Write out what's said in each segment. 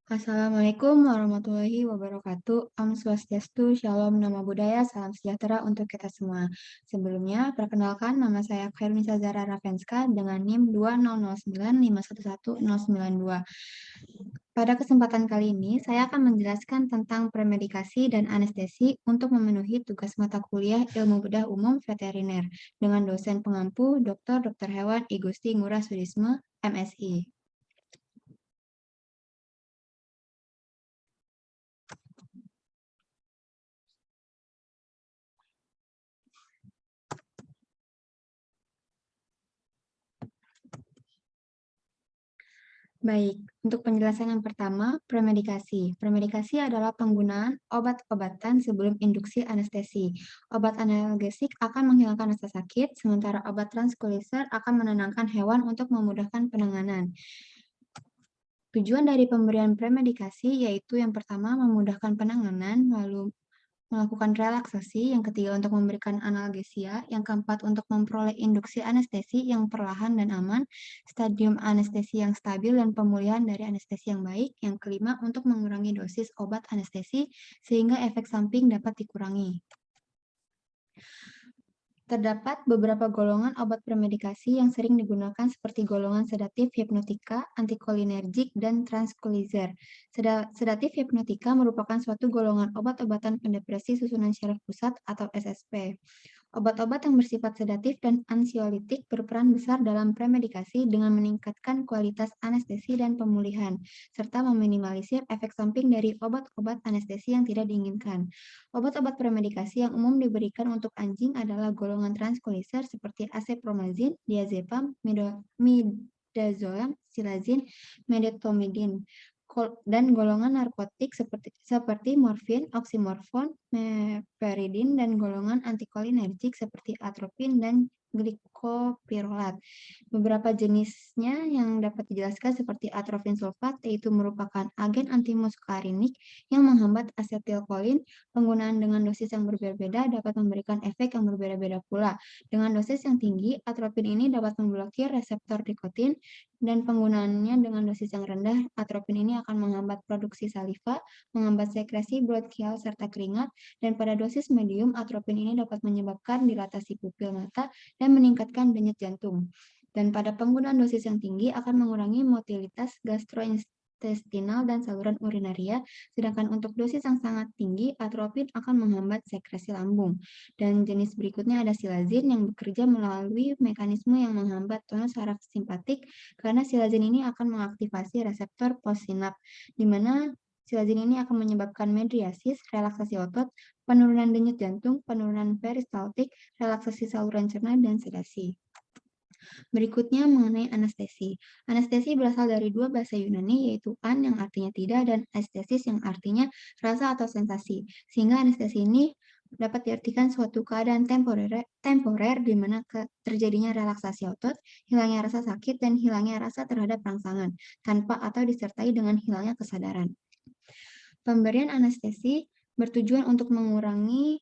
Assalamualaikum warahmatullahi wabarakatuh. Om Swastiastu, Shalom, Namo Buddhaya, Salam Sejahtera untuk kita semua. Sebelumnya, perkenalkan nama saya Khairunisa Zara Ravenska dengan NIM 20095111092. Pada kesempatan kali ini, saya akan menjelaskan tentang premedikasi dan anestesi untuk memenuhi tugas mata kuliah Ilmu Bedah Umum Veteriner dengan dosen pengampu Dr. Hewan I Gusti Ngurah Sudisme, MSI. Baik, untuk penjelasan yang pertama, premedikasi. Premedikasi adalah penggunaan obat-obatan sebelum induksi anestesi. Obat analgesik akan menghilangkan rasa sakit, sementara obat tranquilizer akan menenangkan hewan untuk memudahkan penanganan. Tujuan dari pemberian premedikasi yaitu yang pertama memudahkan penanganan, lalu melakukan relaksasi, yang ketiga untuk memberikan analgesia, yang keempat untuk memperoleh induksi anestesi yang perlahan dan aman, stadium anestesi yang stabil dan pemulihan dari anestesi yang baik, yang kelima untuk mengurangi dosis obat anestesi sehingga efek samping dapat dikurangi. Terdapat beberapa golongan obat premedikasi yang sering digunakan seperti golongan sedatif hipnotika, antikolinergik, dan tranquilizer. Sedatif hipnotika merupakan suatu golongan obat-obatan pendepresi susunan syaraf pusat atau SSP. Obat-obat yang bersifat sedatif dan ansiolitik berperan besar dalam premedikasi dengan meningkatkan kualitas anestesi dan pemulihan, serta meminimalisir efek samping dari obat-obat anestesi yang tidak diinginkan. Obat-obat premedikasi yang umum diberikan untuk anjing adalah golongan tranquilizer seperti acepromazin, diazepam, midazolam, silazin, medetomidin, dan golongan narkotik seperti morfin, oksimorfon, meperidin, dan golongan antikolinergik seperti atropin dan glikopirolat. Beberapa jenisnya yang dapat dijelaskan seperti atrofin sulfat, yaitu merupakan agen antimuskarinik yang menghambat asetilkolin. Penggunaan dengan dosis yang berbeda-beda dapat memberikan efek yang berbeda-beda pula. Dengan dosis yang tinggi, atropin ini dapat memblokir reseptor nikotin, dan penggunaannya dengan dosis yang rendah, atropin ini akan menghambat produksi saliva, menghambat sekresi bronkial serta keringat, dan pada dosis medium, atropin ini dapat menyebabkan dilatasi pupil mata dan meningkatkan denyut jantung. Dan pada penggunaan dosis yang tinggi akan mengurangi motilitas gastrointestinal dan saluran urinaria, sedangkan untuk dosis yang sangat tinggi, atropin akan menghambat sekresi lambung. Dan jenis berikutnya ada silazin yang bekerja melalui mekanisme yang menghambat tonus saraf simpatik, karena silazin ini akan mengaktifasi reseptor postsinap, di mana silazin ini akan menyebabkan medriasis, relaksasi otot, penurunan denyut jantung, penurunan peristaltik, relaksasi saluran cerna, dan sedasi. Berikutnya mengenai anestesi. Anestesi berasal dari dua bahasa Yunani, yaitu an yang artinya tidak dan estesis yang artinya rasa atau sensasi. Sehingga anestesi ini dapat diartikan suatu keadaan temporer di mana terjadinya relaksasi otot, hilangnya rasa sakit, dan hilangnya rasa terhadap rangsangan, tanpa atau disertai dengan hilangnya kesadaran. Pemberian anestesi bertujuan untuk mengurangi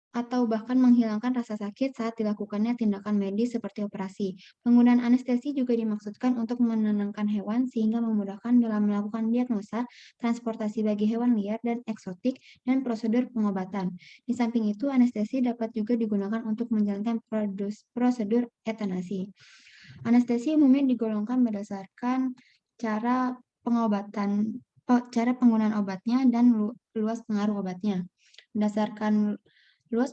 atau bahkan menghilangkan rasa sakit saat dilakukannya tindakan medis seperti operasi. Penggunaan anestesi juga dimaksudkan untuk menenangkan hewan sehingga memudahkan dalam melakukan diagnosa, transportasi bagi hewan liar dan eksotik, dan prosedur pengobatan. Di samping itu, anestesi dapat juga digunakan untuk menjalankan prosedur eutanasi. Anestesi umumnya digolongkan berdasarkan cara penggunaan obatnya dan luas pengaruh obatnya. Yang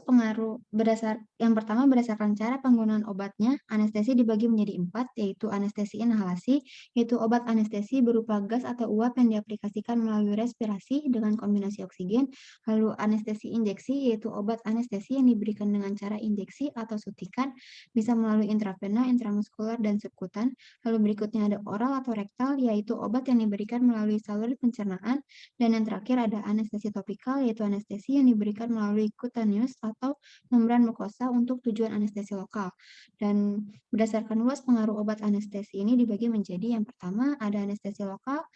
pertama berdasarkan cara penggunaan obatnya, anestesi dibagi menjadi 4, yaitu anestesi inhalasi, yaitu obat anestesi berupa gas atau uap yang diaplikasikan melalui respirasi dengan kombinasi oksigen, lalu anestesi injeksi, yaitu obat anestesi yang diberikan dengan cara injeksi atau suntikan, bisa melalui intravena, intramuskular, dan subkutan, lalu berikutnya ada oral atau rektal, yaitu obat yang diberikan melalui saluran pencernaan, dan yang terakhir ada anestesi topikal, yaitu anestesi yang diberikan melalui cutaneous atau membran mukosa untuk tujuan anestesi lokal. Dan berdasarkan luas pengaruh obat anestesi ini dibagi menjadi yang pertama ada anestesi lokal,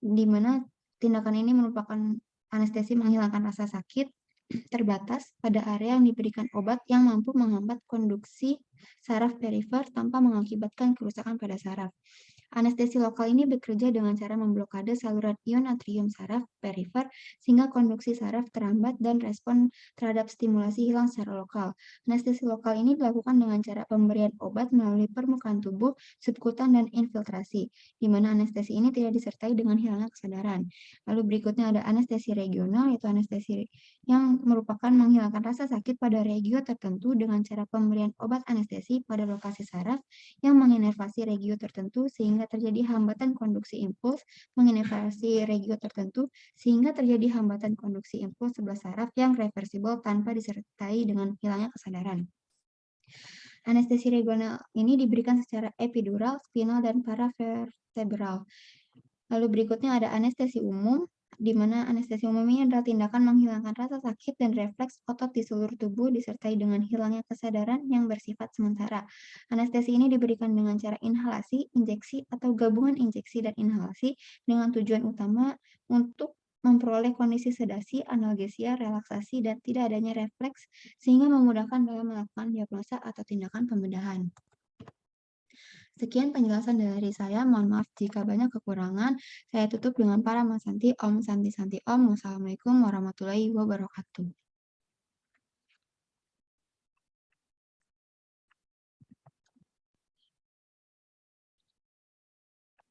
di mana tindakan ini merupakan anestesi menghilangkan rasa sakit terbatas pada area yang diberikan obat yang mampu menghambat konduksi saraf perifer tanpa mengakibatkan kerusakan pada saraf. Anestesi lokal ini bekerja dengan cara memblokade saluran ion natrium saraf perifer sehingga konduksi saraf terhambat dan respon terhadap stimulasi hilang secara lokal. Anestesi lokal ini dilakukan dengan cara pemberian obat melalui permukaan tubuh, subkutan, dan infiltrasi, di mana anestesi ini tidak disertai dengan hilangnya kesadaran. Lalu berikutnya ada anestesi regional, yaitu anestesi yang merupakan menghilangkan rasa sakit pada regio tertentu dengan cara pemberian obat anestesi pada lokasi saraf yang menginervasi regio tertentu sehingga terjadi hambatan konduksi impuls, menginervasi regio tertentu sehingga terjadi hambatan konduksi impuls sebelah saraf yang reversibel tanpa disertai dengan hilangnya kesadaran. Anestesi regional ini diberikan secara epidural, spinal, dan paravertebral. Lalu berikutnya ada anestesi umum, di mana anestesi umum ini adalah tindakan menghilangkan rasa sakit dan refleks otot di seluruh tubuh disertai dengan hilangnya kesadaran yang bersifat sementara. Anestesi ini diberikan dengan cara inhalasi, injeksi, atau gabungan injeksi dan inhalasi dengan tujuan utama untuk memperoleh kondisi sedasi, analgesia, relaksasi, dan tidak adanya refleks sehingga memudahkan dalam melakukan diagnosa atau tindakan pembedahan. Sekian penjelasan dari saya, mohon maaf jika banyak kekurangan. Saya tutup dengan para Santi Om. Wassalamualaikum warahmatullahi wabarakatuh.